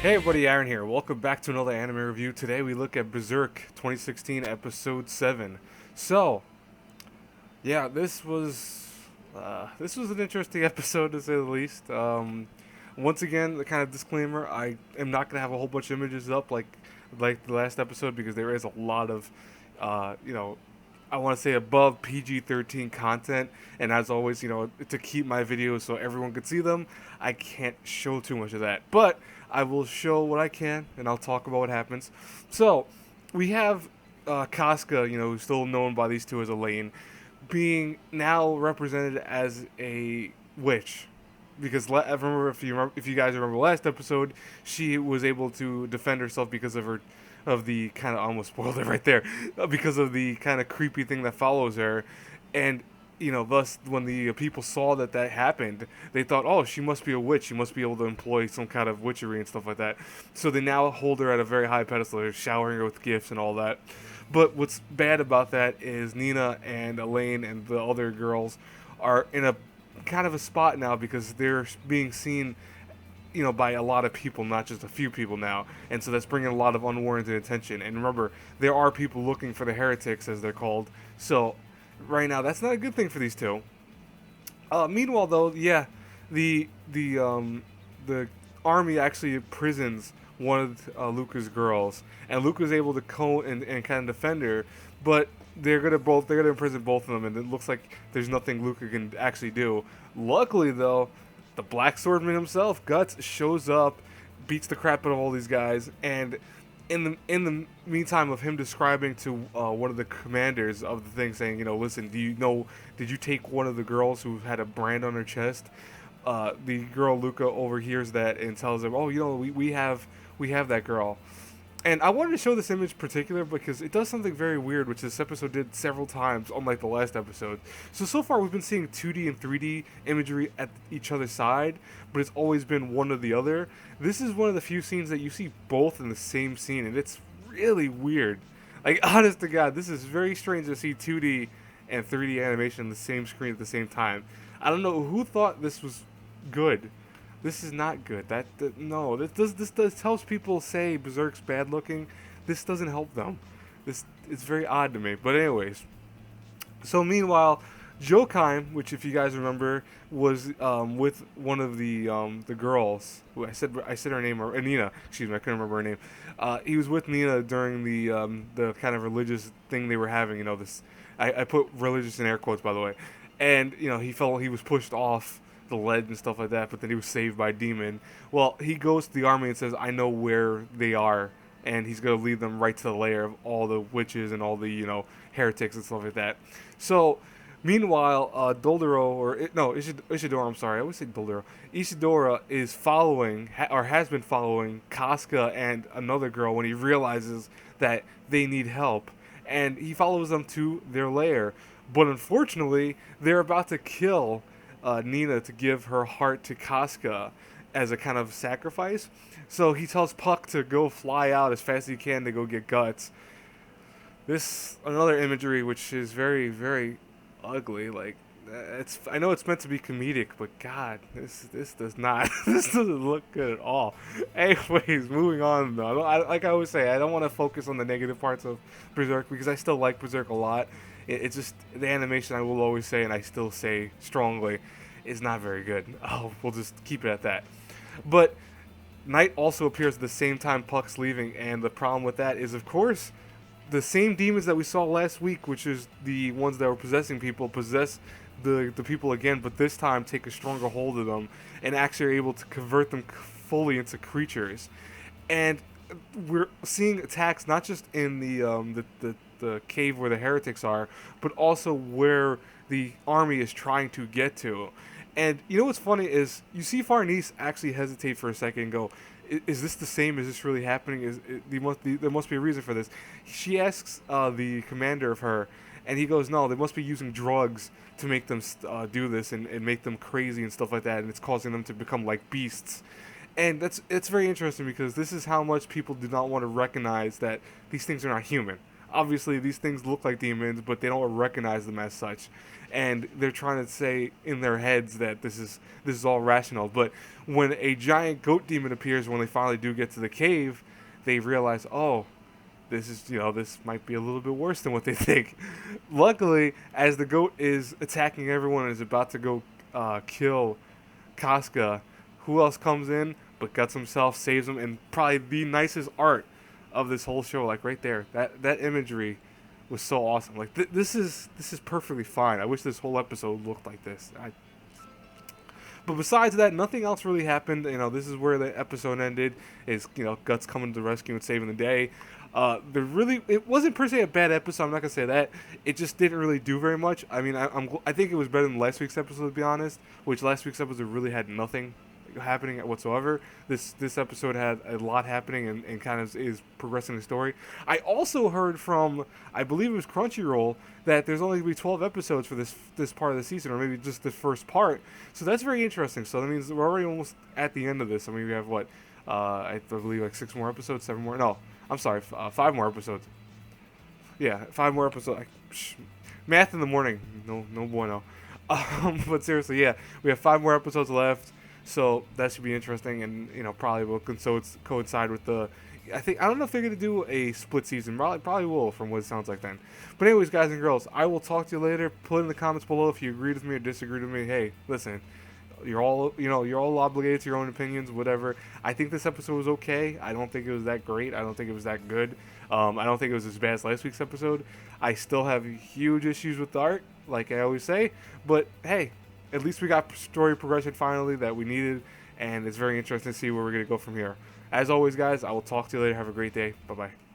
Hey everybody, Aaron here. Welcome back to another anime review. Today we look at Berserk 2016 episode 7. So, yeah, this was an interesting episode to say the least. Once again, the kind of disclaimer, I am not going to have a whole bunch of images up like the last episode because there is a lot of uh, you know, I want to say above PG-13 content, and as always, to keep my videos so everyone can see them, I can't show too much of that. But I will show what I can, and I'll talk about what happens. So, we have Casca, who's still known by these two as Elaine, being now represented as a witch. Because I remember, if you guys remember last episode, she was able to defend herself because of the kind of, almost spoiled it right there, because of the kind of creepy thing that follows her, and thus when the people saw that happened, they thought, oh, she must be a witch, she must be able to employ some kind of witchery and stuff like that. So they now hold her at a very high pedestal. They're showering her with gifts and all that. But what's bad about that is Nina and Elaine and the other girls are in a kind of a spot now because they're being seen, by a lot of people, not just a few people now, and so that's bringing a lot of unwarranted attention. And remember, there are people looking for the heretics, as they're called. So right now, that's not a good thing for these two. Meanwhile, though, yeah, the army actually imprisons one of Luca's girls, and Luca's able to and kind of defend her, but they're gonna imprison both of them, and it looks like there's nothing Luca can actually do. Luckily, though, the Black Swordman himself, Guts, shows up, beats the crap out of all these guys, and in the meantime of him describing to one of the commanders of the thing, saying, listen, did you take one of the girls who had a brand on her chest? The girl Luca overhears that and tells him, oh, we have that girl. And I wanted to show this image particular because it does something very weird, which this episode did several times, unlike the last episode. So far we've been seeing 2D and 3D imagery at each other's side, but it's always been one or the other. This is one of the few scenes that you see both in the same scene, and it's really weird. Like, honest to God, this is very strange to see 2D and 3D animation on the same screen at the same time. I don't know who thought this was good. This is not good. No. This helps people say Berserk's bad looking. This doesn't help them. It's very odd to me. But anyways, so meanwhile, Jokeim, which if you guys remember, was with one of the girls. Who I said her name, or Nina. Excuse me, I couldn't remember her name. He was with Nina during the kind of religious thing they were having. This I put religious in air quotes, by the way. And he was pushed off the ledge and stuff like that, but then he was saved by a demon. Well, he goes to the army and says, I know where they are, and he's going to lead them right to the lair of all the witches and all the, heretics and stuff like that. So, meanwhile, Ishidora, I'm sorry, I always say Doldero. Ishidora is following, or has been following, Casca and another girl when he realizes that they need help, and he follows them to their lair. But unfortunately, they're about to kill Nina to give her heart to Casca as a kind of sacrifice. So he tells Puck to go fly out as fast as he can to go get Guts. This another imagery which is very, very ugly. Like, I know it's meant to be comedic, but God, this does not this doesn't look good at all. Anyways, moving on though. Like I always say, I don't want to focus on the negative parts of Berserk because I still like Berserk a lot. It's just the animation, I will always say, and I still say strongly, is not very good. We'll just keep it at that. But Night also appears at the same time Puck's leaving, and the problem with that is, of course, the same demons that we saw last week, which is the ones that were possessing people, possess the people again, but this time take a stronger hold of them and actually are able to convert them fully into creatures. And we're seeing attacks not just in the cave where the heretics are, but also where the army is trying to get to. And what's funny is you see Farnese actually hesitate for a second and go, is this the same? Is this really happening? There must be a reason for this. She asks the commander of her, and he goes, no, they must be using drugs to make them do this and make them crazy and stuff like that, and it's causing them to become like beasts. And it's very interesting because this is how much people do not want to recognize that these things are not human. obviously these things look like demons, but they don't recognize them as such, and they're trying to say in their heads that this is all rational. But when a giant goat demon appears, when they finally do get to the cave, they realize, oh, this is, this might be a little bit worse than what they think. Luckily, as the goat is attacking everyone and is about to go kill Casca, who else comes in but Guts himself, saves him, and probably the nicest art of this whole show, like right there. That imagery was so awesome. Like this is perfectly fine. I wish this whole episode looked like this. But besides that, nothing else really happened. This is where the episode ended. Is Guts coming to the rescue and saving the day. It wasn't per se a bad episode. I'm not gonna say that. It just didn't really do very much. I mean, I think it was better than last week's episode, to be honest. Which last week's episode really had nothing happening whatsoever. This episode had a lot happening and kind of is progressing the story. I also heard from, I believe it was Crunchyroll, that there's only going to be 12 episodes for this part of the season, or maybe just the first part. So that's very interesting. So that means we're already almost at the end of this. I mean, we have what, I believe like 6 more episodes, 7 more. No, I'm sorry, 5 more episodes. Yeah, 5 more episodes. Math in the morning, no bueno. But seriously, yeah, we have 5 more episodes left. So that should be interesting, and probably will coincide with the. I don't know if they're gonna do a split season. Probably will, from what it sounds like then. But anyways, guys and girls, I will talk to you later. Put in the comments below if you agreed with me or disagreed with me. Hey, listen, you're all obligated to your own opinions, whatever. I think this episode was okay. I don't think it was that great. I don't think it was that good. I don't think it was as bad as last week's episode. I still have huge issues with the art, like I always say. But hey, at least we got story progression finally that we needed, and it's very interesting to see where we're going to go from here. As always, guys, I will talk to you later. Have a great day. Bye-bye.